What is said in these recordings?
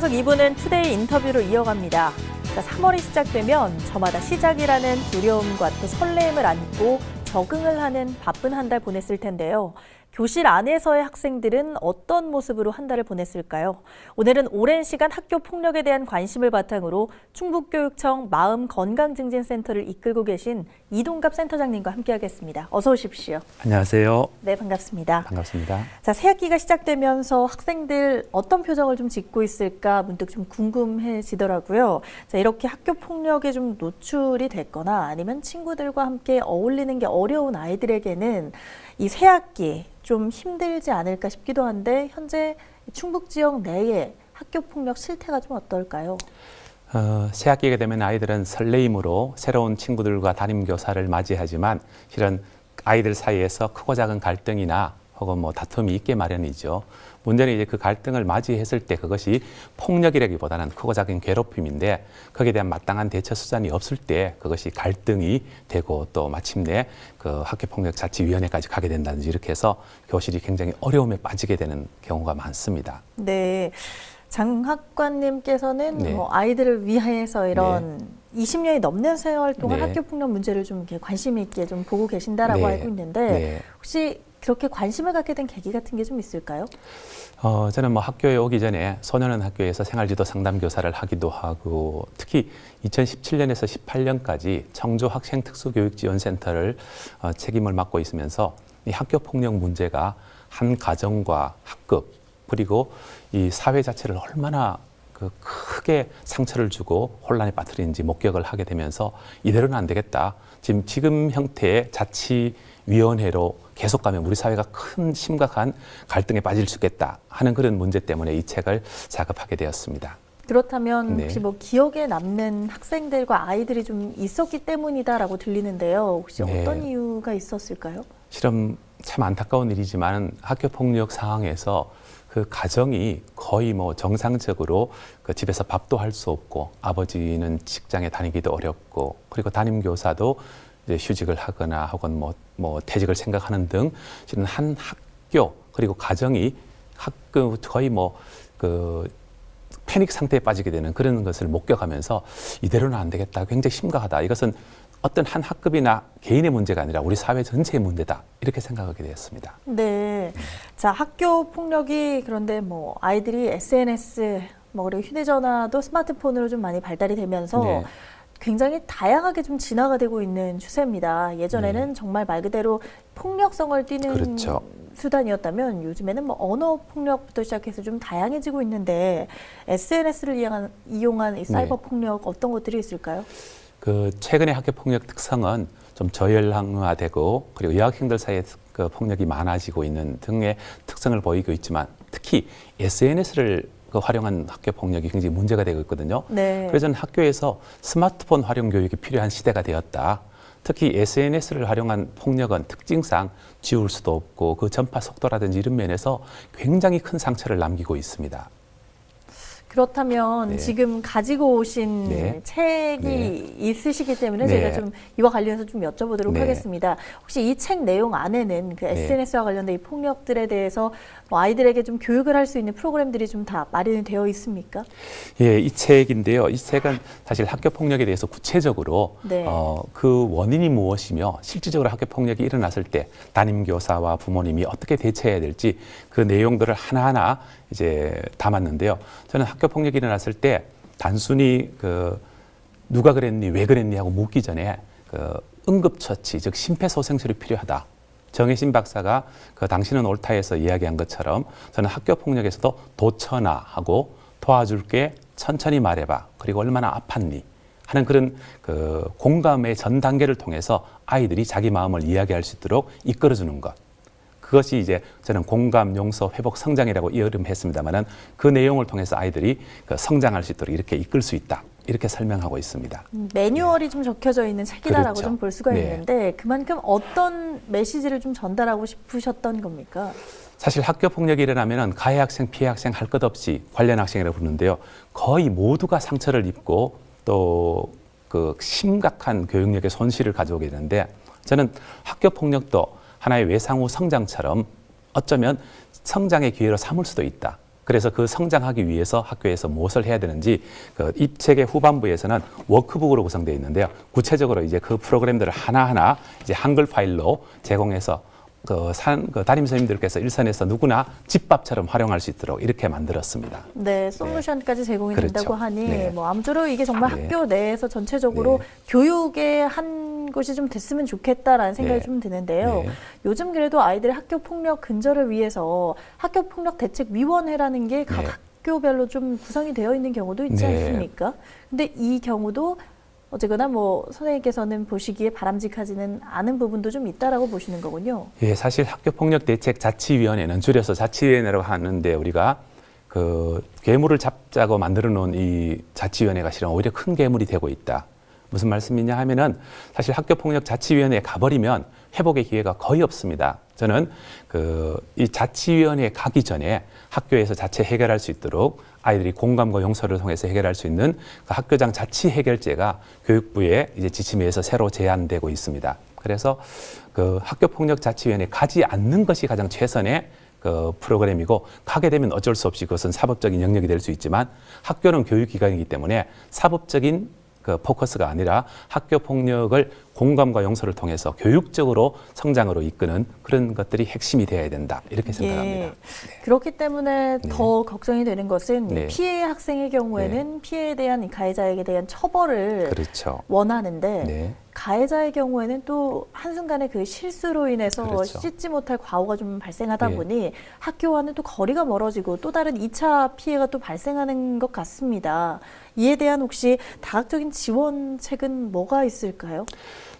방석 2부는 투데이 인터뷰로 이어갑니다. 3월이 시작되면 저마다 시작이라는 두려움과 또 설렘을 안고 적응을 하는 바쁜 한 달 보냈을 텐데요. 교실 안에서의 학생들은 어떤 모습으로 한 달을 보냈을까요? 오늘은 오랜 시간 학교 폭력에 대한 관심을 바탕으로 충북교육청 마음건강증진센터를 이끌고 계신 이동갑 센터장님과 함께하겠습니다. 어서 오십시오. 안녕하세요. 네, 반갑습니다. 반갑습니다. 자, 새학기가 시작되면서 학생들 어떤 표정을 좀 짓고 있을까 문득 좀 궁금해지더라고요. 자, 이렇게 학교 폭력에 좀 노출이 됐거나 아니면 친구들과 함께 어울리는 게 어려운 아이들에게는 이 새학기 좀 힘들지 않을까 싶기도 한데 현재 충북 지역 내에 학교 폭력 실태가 좀 어떨까요? 새학기가 되면 아이들은 설레임으로 새로운 친구들과 담임교사를 맞이하지만 실은 아이들 사이에서 크고 작은 갈등이나 혹은 다툼이 있게 마련이죠. 문제는 이제 그 갈등을 맞이했을 때 그것이 폭력이라기보다는 크고 작은 괴롭힘인데 거기에 대한 마땅한 대처 수단이 없을 때 그것이 갈등이 되고 또 마침내 그 학교폭력자치위원회까지 가게 된다든지 이렇게 해서 교실이 굉장히 어려움에 빠지게 되는 경우가 많습니다. 네. 장학관님께서는 네. 아이들을 위해서 이런 20년이 넘는 세월 동안 네. 학교 폭력 문제를 좀 이렇게 관심 있게 좀 보고 계신다라고 네. 알고 있는데 혹시 그렇게 관심을 갖게 된 계기 같은 게 좀 있을까요? 저는 학교에 오기 전에 소년원 학교에서 생활지도 상담 교사를 하기도 하고 특히 2017년에서 18년까지 청주 학생특수교육지원센터를 책임을 맡고 있으면서 이 학교 폭력 문제가 한 가정과 학급 그리고 이 사회 자체를 얼마나 크게 상처를 주고 혼란에 빠뜨리는지 목격을 하게 되면서 이대로는 안 되겠다. 지금 형태의 자치위원회로 계속 가면 우리 사회가 큰 심각한 갈등에 빠질 수 있겠다 하는 그런 문제 때문에 이 책을 작업하게 되었습니다. 그렇다면 혹시 기억에 남는 학생들과 아이들이 좀 있었기 때문이다라고 들리는데요. 혹시 어떤 이유가 있었을까요? 실은 참 안타까운 일이지만 학교 폭력 상황에서 그 가정이 거의 정상적으로 그 집에서 밥도 할 수 없고 아버지는 직장에 다니기도 어렵고 그리고 담임교사도 이제 휴직을 하거나 혹은 퇴직을 생각하는 등 실은 한 학교 그리고 가정이 거의 패닉 상태에 빠지게 되는 그런 것을 목격하면서 이대로는 안 되겠다. 굉장히 심각하다. 이것은 어떤 한 학급이나 개인의 문제가 아니라 우리 사회 전체의 문제다. 이렇게 생각하게 되었습니다. 네. 자, 학교 폭력이 그런데 아이들이 SNS 그리고 휴대전화도 스마트폰으로 좀 많이 발달이 되면서 굉장히 다양하게 좀 진화가 되고 있는 추세입니다. 예전에는 정말 말 그대로 폭력성을 띠는 수단이었다면 요즘에는 언어 폭력부터 시작해서 좀 다양해지고 있는데 SNS를 이용한 이 사이버 폭력 어떤 것들이 있을까요? 최근의 학교 폭력 특성은 좀 저열형화되고 그리고 여학생들 사이에 그 폭력이 많아지고 있는 등의 특성을 보이고 있지만 특히 SNS를 활용한 학교 폭력이 굉장히 문제가 되고 있거든요. 그래서 저는 학교에서 스마트폰 활용 교육이 필요한 시대가 되었다. 특히 SNS를 활용한 폭력은 특징상 지울 수도 없고 그 전파 속도라든지 이런 면에서 굉장히 큰 상처를 남기고 있습니다. 그렇다면 지금 가지고 오신 책이 있으시기 때문에 제가 좀 이와 관련해서 좀 여쭤보도록 하겠습니다. 혹시 이 책 내용 안에는 그 SNS와 관련된 이 폭력들에 대해서 아이들에게 좀 교육을 할 수 있는 프로그램들이 좀 다 마련이 되어 있습니까? 예, 이 책인데요. 이 책은 사실 학교 폭력에 대해서 구체적으로 그 원인이 무엇이며 실질적으로 학교 폭력이 일어났을 때 담임교사와 부모님이 어떻게 대처해야 될지 그 내용들을 하나하나 이제 담았는데요. 저는 학교 폭력이 일어났을 때 단순히 누가 그랬니, 왜 그랬니 하고 묻기 전에 응급처치, 즉 심폐소생술이 필요하다. 정혜신 박사가 당신은 옳다에서 이야기한 것처럼 저는 학교 폭력에서도 도처나 하고 도와줄게 천천히 말해봐. 그리고 얼마나 아팠니 하는 그런 공감의 전 단계를 통해서 아이들이 자기 마음을 이야기할 수 있도록 이끌어주는 것. 그것이 이제 저는 공감, 용서, 회복, 성장이라고 이름했습니다만은 그 내용을 통해서 아이들이 성장할 수 있도록 이렇게 이끌 수 있다. 이렇게 설명하고 있습니다. 매뉴얼이 좀 적혀져 있는 책이다라고 좀 볼 수가 있는데 그만큼 어떤 메시지를 좀 전달하고 싶으셨던 겁니까? 사실 학교 폭력이 일어나면 가해 학생, 피해 학생 할 것 없이 관련 학생이라고 부르는데요. 거의 모두가 상처를 입고 또 심각한 교육력의 손실을 가져오게 되는데 저는 학교 폭력도 하나의 외상후 성장처럼 어쩌면 성장의 기회로 삼을 수도 있다. 그래서 그 성장하기 위해서 학교에서 무엇을 해야 되는지 이 책의 후반부에서는 워크북으로 구성되어 있는데요. 구체적으로 이제 그 프로그램들을 하나하나 이제 한글 파일로 제공해서 담임 선생님들께서 일선에서 누구나 집밥처럼 활용할 수 있도록 이렇게 만들었습니다. 네, 솔루션까지 제공이 그렇죠. 된다고 하니 네. 뭐 아무쪼록 이게 정말 네. 학교 내에서 전체적으로 네. 교육의 한 곳이 좀 됐으면 좋겠다라는 생각이 네. 좀 드는데요. 네. 요즘 그래도 아이들의 학교 폭력 근절을 위해서 학교 폭력 대책 위원회라는 게 각 네. 학교별로 좀 구성이 되어 있는 경우도 있지 네. 않습니까? 근데 이 경우도 어쨌거나 뭐 선생님께서는 보시기에 바람직하지는 않은 부분도 좀 있다라고 보시는 거군요. 예, 사실 학교폭력대책자치위원회는 줄여서 자치위원회라고 하는데 우리가 그 괴물을 잡자고 만들어 놓은 이 자치위원회가 실은 오히려 큰 괴물이 되고 있다. 무슨 말씀이냐 하면은 사실 학교폭력자치위원회에 가버리면 회복의 기회가 거의 없습니다. 저는 이 자치위원회에 가기 전에 학교에서 자체 해결할 수 있도록 아이들이 공감과 용서를 통해서 해결할 수 있는 그 학교장 자치 해결제가 교육부의 이제 지침에서 새로 제안되고 있습니다. 그래서 그 학교폭력자치위원회에 가지 않는 것이 가장 최선의 그 프로그램이고 가게 되면 어쩔 수 없이 그것은 사법적인 영역이 될 수 있지만 학교는 교육기관이기 때문에 사법적인 그 포커스가 아니라 학교 폭력을 공감과 용서를 통해서 교육적으로 성장으로 이끄는 그런 것들이 핵심이 되어야 된다 이렇게 생각합니다. 예. 그렇기 때문에 네. 더 걱정이 되는 것은 네. 피해 학생의 경우에는 피해에 대한 가해자에게 대한 처벌을 그렇죠. 원하는데 네. 가해자의 경우에는 또 한순간에 그 실수로 인해서 그렇죠. 씻지 못할 과오가 좀 발생하다 네. 보니 학교와는 또 거리가 멀어지고 또 다른 2차 피해가 또 발생하는 것 같습니다. 이에 대한 혹시 다각적인 지원책은 뭐가 있을까요?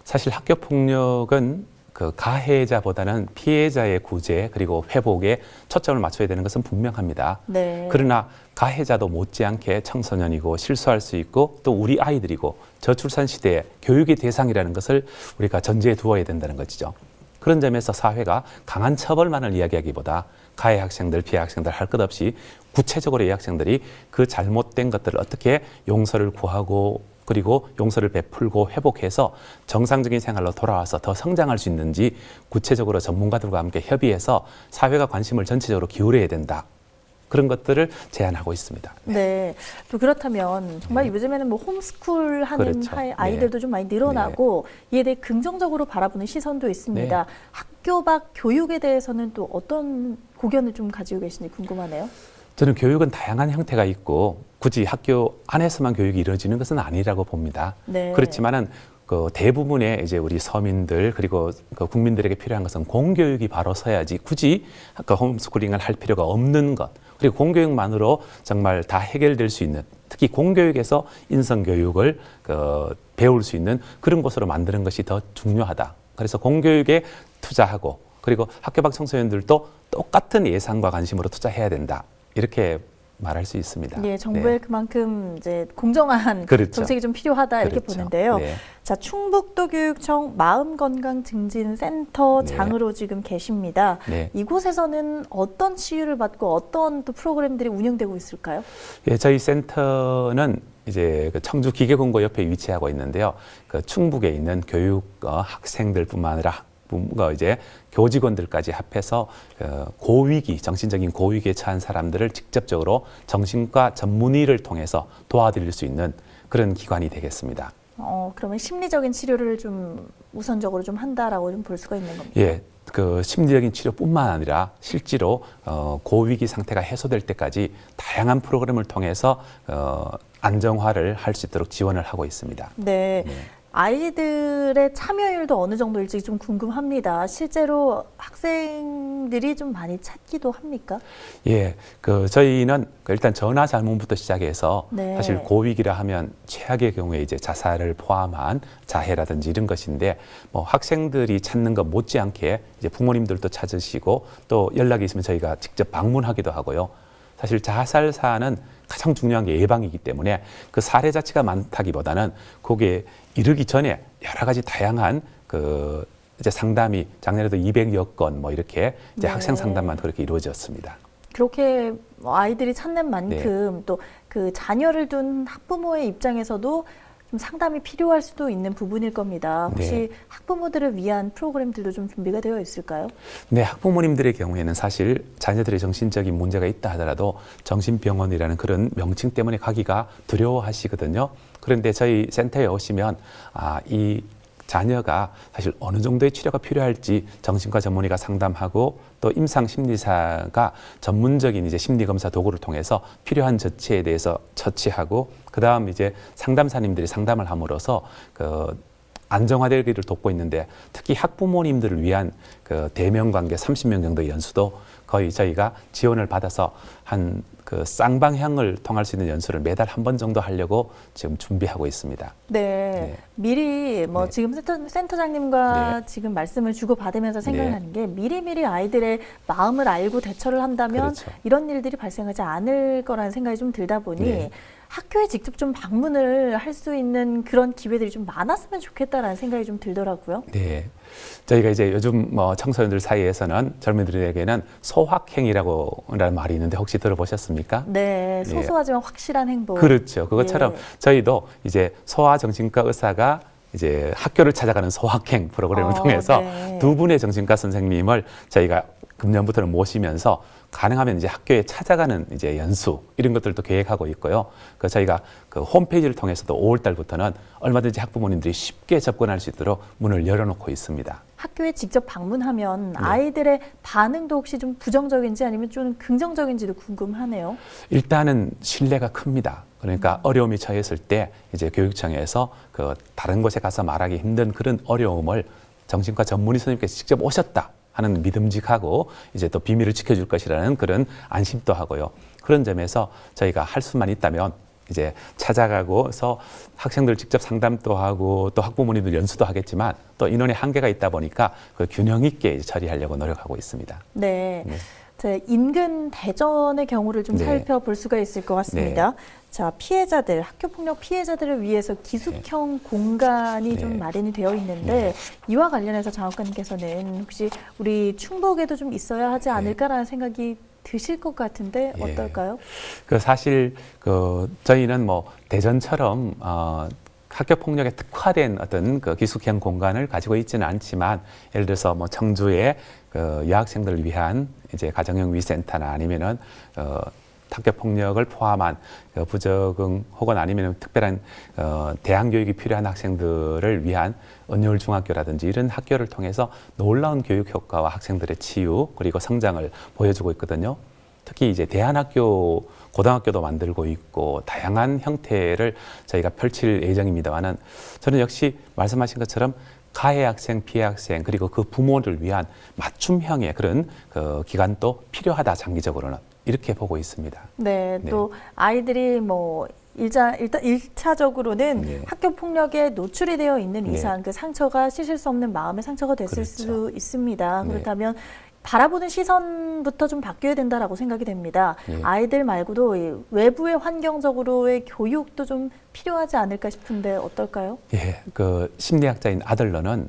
사실 학교 폭력은 그 가해자보다는 피해자의 구제 그리고 회복에 초점을 맞춰야 되는 것은 분명합니다. 네. 그러나 가해자도 못지않게 청소년이고 실수할 수 있고 또 우리 아이들이고 저출산 시대의 교육의 대상이라는 것을 우리가 전제에 두어야 된다는 것이죠. 그런 점에서 사회가 강한 처벌만을 이야기하기보다 가해 학생들, 피해 학생들 할 것 없이 구체적으로 이 학생들이 그 잘못된 것들을 어떻게 용서를 구하고 그리고 용서를 베풀고 회복해서 정상적인 생활로 돌아와서 더 성장할 수 있는지 구체적으로 전문가들과 함께 협의해서 사회가 관심을 전체적으로 기울여야 된다. 그런 것들을 제안하고 있습니다. 네. 또 그렇다면 정말 요즘에는 뭐 홈스쿨 하는 그렇죠. 아이들도 좀 많이 늘어나고 이에 대해 긍정적으로 바라보는 시선도 있습니다. 학교 밖 교육에 대해서는 또 어떤 고견을 좀 가지고 계신지 궁금하네요. 저는 교육은 다양한 형태가 있고 굳이 학교 안에서만 교육이 이루어지는 것은 아니라고 봅니다. 네. 그렇지만은 그 대부분의 이제 우리 서민들 그리고 그 국민들에게 필요한 것은 공교육이 바로 서야지 굳이 그 홈스쿨링을 할 필요가 없는 것 그리고 공교육만으로 정말 다 해결될 수 있는 특히 공교육에서 인성교육을 배울 수 있는 그런 곳으로 만드는 것이 더 중요하다. 그래서 공교육에 투자하고 그리고 학교 밖 청소년들도 똑같은 예산과 관심으로 투자해야 된다. 이렇게 말할 수 있습니다. 네, 정부에 그만큼 이제 공정한 그렇죠. 정책이 좀 필요하다 이렇게 그렇죠. 보는데요. 네. 자, 충북도교육청 마음건강증진센터장으로 지금 계십니다. 네. 이곳에서는 어떤 치유를 받고 어떤 또 프로그램들이 운영되고 있을까요? 예, 저희 센터는 이제 그 청주 기계공고 옆에 위치하고 있는데요. 그 충북에 있는 교육 학생들뿐만 아니라 이제 교직원들까지 합해서 고위기, 정신적인 고위기에 처한 사람들을 직접적으로 정신과 전문의를 통해서 도와드릴 수 있는 그런 기관이 되겠습니다. 그러면 심리적인 치료를 좀 우선적으로 좀 한다라고 좀 볼 수가 있는 겁니다. 예, 그 심리적인 치료뿐만 아니라 실제로 고위기 상태가 해소될 때까지 다양한 프로그램을 통해서 안정화를 할 수 있도록 지원을 하고 있습니다. 네. 아이들의 참여율도 어느 정도일지 좀 궁금합니다. 실제로 학생들이 좀 많이 찾기도 합니까? 예, 저희는 일단 전화 잘못부터 시작해서 네. 사실 고위기라 하면 최악의 경우에 이제 자살을 포함한 자해라든지 이런 것인데 뭐 학생들이 찾는 것 못지않게 이제 부모님들도 찾으시고 또 연락이 있으면 저희가 직접 방문하기도 하고요. 사실 자살 사안은 가장 중요한 게 예방이기 때문에 그 사례 자체가 많다기보다는 거기에 이르기 전에 여러 가지 다양한 이제 상담이 작년에도 200여 건 뭐 이렇게 이제 네. 학생 상담만 그렇게 이루어졌습니다. 그렇게 아이들이 찾는 만큼 또 그 자녀를 둔 학부모의 입장에서도 좀 상담이 필요할 수도 있는 부분일 겁니다. 혹시 네. 학부모들을 위한 프로그램들도 좀 준비가 되어 있을까요? 네, 학부모님들의 경우에는 사실 자녀들의 정신적인 문제가 있다 하더라도 정신병원이라는 그런 명칭 때문에 가기가 두려워하시거든요. 그런데 저희 센터에 오시면 이 자녀가 사실 어느 정도의 치료가 필요할지 정신과 전문의가 상담하고 또 임상심리사가 전문적인 이제 심리검사 도구를 통해서 필요한 조치에 대해서 처치하고 그다음 이제 상담사님들이 상담을 함으로써 안정화되기를 돕고 있는데 특히 학부모님들을 위한 대면 관계 30명 정도의 연수도 거의 저희가 지원을 받아서 한 쌍방향을 통할 수 있는 연수를 매달 한 번 정도 하려고 지금 준비하고 있습니다. 네. 네. 미리 네. 지금 센터장님과 네. 지금 말씀을 주고받으면서 생각나는 게 미리미리 아이들의 마음을 알고 대처를 한다면 그렇죠. 이런 일들이 발생하지 않을 거라는 생각이 좀 들다 보니 네. 학교에 직접 좀 방문을 할 수 있는 그런 기회들이 좀 많았으면 좋겠다라는 생각이 좀 들더라고요. 네. 저희가 이제 요즘 청소년들 사이에서는 젊은이들에게는 소확행이라는 말이 있는데 혹시 들어보셨습니까? 네. 소소하지만 확실한 행복. 그렇죠. 그것처럼 예. 저희도 이제 소아정신과 의사가 이제 학교를 찾아가는 소확행 프로그램을 통해서 네. 두 분의 정신과 선생님을 저희가 금년부터는 모시면서 가능하면 이제 학교에 찾아가는 이제 연수 이런 것들도 계획하고 있고요. 저희가 홈페이지를 통해서도 5월 달부터는 얼마든지 학부모님들이 쉽게 접근할 수 있도록 문을 열어놓고 있습니다. 학교에 직접 방문하면 네. 아이들의 반응도 혹시 좀 부정적인지 아니면 좀 긍정적인지도 궁금하네요. 일단은 신뢰가 큽니다. 그러니까 어려움이 처했을 때 이제 교육청에서 다른 곳에 가서 말하기 힘든 그런 어려움을 정신과 전문의 선생님께서 직접 오셨다 하는 믿음직하고 이제 또 비밀을 지켜줄 것이라는 그런 안심도 하고요. 그런 점에서 저희가 할 수만 있다면 이제 찾아가고서 학생들 직접 상담도 하고 또 학부모님들 연수도 하겠지만 또 인원의 한계가 있다 보니까 균형 있게 이제 처리하려고 노력하고 있습니다. 네. 네. 인근 대전의 경우를 좀 네. 살펴볼 수가 있을 것 같습니다. 자, 피해자들, 학교폭력 피해자들을 위해서 기숙형 공간이 좀 마련이 되어 있는데 이와 관련해서 장학관님께서는 혹시 우리 충북에도 좀 있어야 하지 않을까라는 생각이 드실 것 같은데 어떨까요? 사실 저희는 대전처럼 학교 폭력에 특화된 어떤 기숙형 공간을 가지고 있지는 않지만 예를 들어서 청주에 여학생들을 위한 이제 가정형 위센터나 아니면은 학교 폭력을 포함한 부적응 혹은 아니면 특별한 대안 교육이 필요한 학생들을 위한 은율 중학교라든지 이런 학교를 통해서 놀라운 교육 효과와 학생들의 치유 그리고 성장을 보여주고 있거든요. 특히 이제 대안학교, 고등학교도 만들고 있고 다양한 형태를 저희가 펼칠 예정입니다만은 저는 역시 말씀하신 것처럼 가해 학생, 피해 학생 그리고 그 부모를 위한 맞춤형의 그런 기간도 필요하다 장기적으로는 이렇게 보고 있습니다. 네, 또 아이들이 일단 1차적으로는 학교 폭력에 노출이 되어 있는 이상 그 상처가 씻을 수 없는 마음의 상처가 됐을 수 있습니다. 그렇다면 바라보는 시선부터 좀 바뀌어야 된다라고 생각이 됩니다. 아이들 말고도 외부의 환경적으로의 교육도 좀 필요하지 않을까 싶은데 어떨까요? 예, 심리학자인 아들러는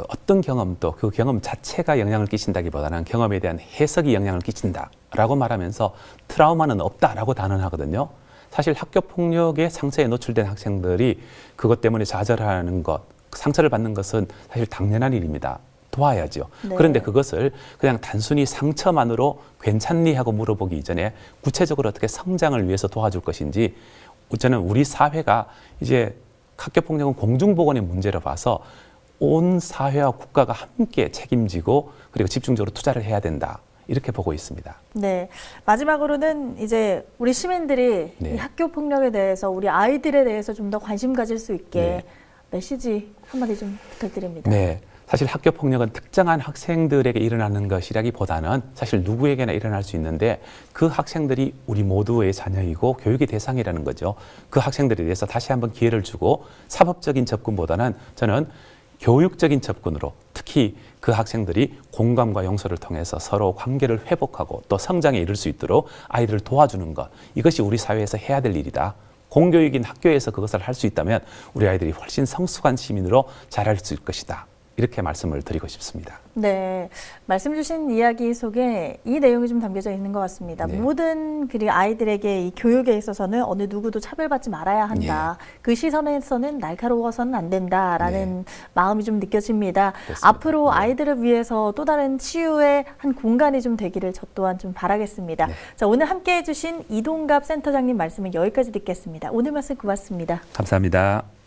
어떤 경험도 그 경험 자체가 영향을 끼친다기보다는 경험에 대한 해석이 영향을 끼친다라고 말하면서 트라우마는 없다라고 단언하거든요. 사실 학교 폭력의 상처에 노출된 학생들이 그것 때문에 좌절하는 것, 상처를 받는 것은 사실 당연한 일입니다. 도와야죠. 네. 그런데 그것을 그냥 단순히 상처만으로 괜찮니 하고 물어보기 이전에 구체적으로 어떻게 성장을 위해서 도와줄 것인지 저는 우리 사회가 이제 학교 폭력은 공중보건의 문제로 봐서 온 사회와 국가가 함께 책임지고 그리고 집중적으로 투자를 해야 된다. 이렇게 보고 있습니다. 네. 마지막으로는 이제 우리 시민들이 이 학교 폭력에 대해서 우리 아이들에 대해서 좀 더 관심 가질 수 있게 메시지 한마디 좀 부탁드립니다. 네. 사실 학교 폭력은 특정한 학생들에게 일어나는 것이라기보다는 사실 누구에게나 일어날 수 있는데 그 학생들이 우리 모두의 자녀이고 교육의 대상이라는 거죠. 그 학생들에 대해서 다시 한번 기회를 주고 사법적인 접근보다는 저는 교육적인 접근으로 특히 그 학생들이 공감과 용서를 통해서 서로 관계를 회복하고 또 성장에 이를 수 있도록 아이들을 도와주는 것, 이것이 우리 사회에서 해야 될 일이다. 공교육인 학교에서 그것을 할 수 있다면 우리 아이들이 훨씬 성숙한 시민으로 자랄 수 있을 것이다. 이렇게 말씀을 드리고 싶습니다. 네, 말씀 주신 이야기 속에 이 내용이 좀 담겨져 있는 것 같습니다. 네. 모든 그리고 아이들에게 이 교육에 있어서는 어느 누구도 차별받지 말아야 한다. 그 시선에서는 날카로워서는 안 된다라는 마음이 좀 느껴집니다. 그렇습니다. 앞으로 아이들을 위해서 또 다른 치유의 한 공간이 좀 되기를 저 또한 좀 바라겠습니다. 자, 오늘 함께해 주신 이동갑 센터장님 말씀은 여기까지 듣겠습니다. 오늘 말씀 고맙습니다. 감사합니다.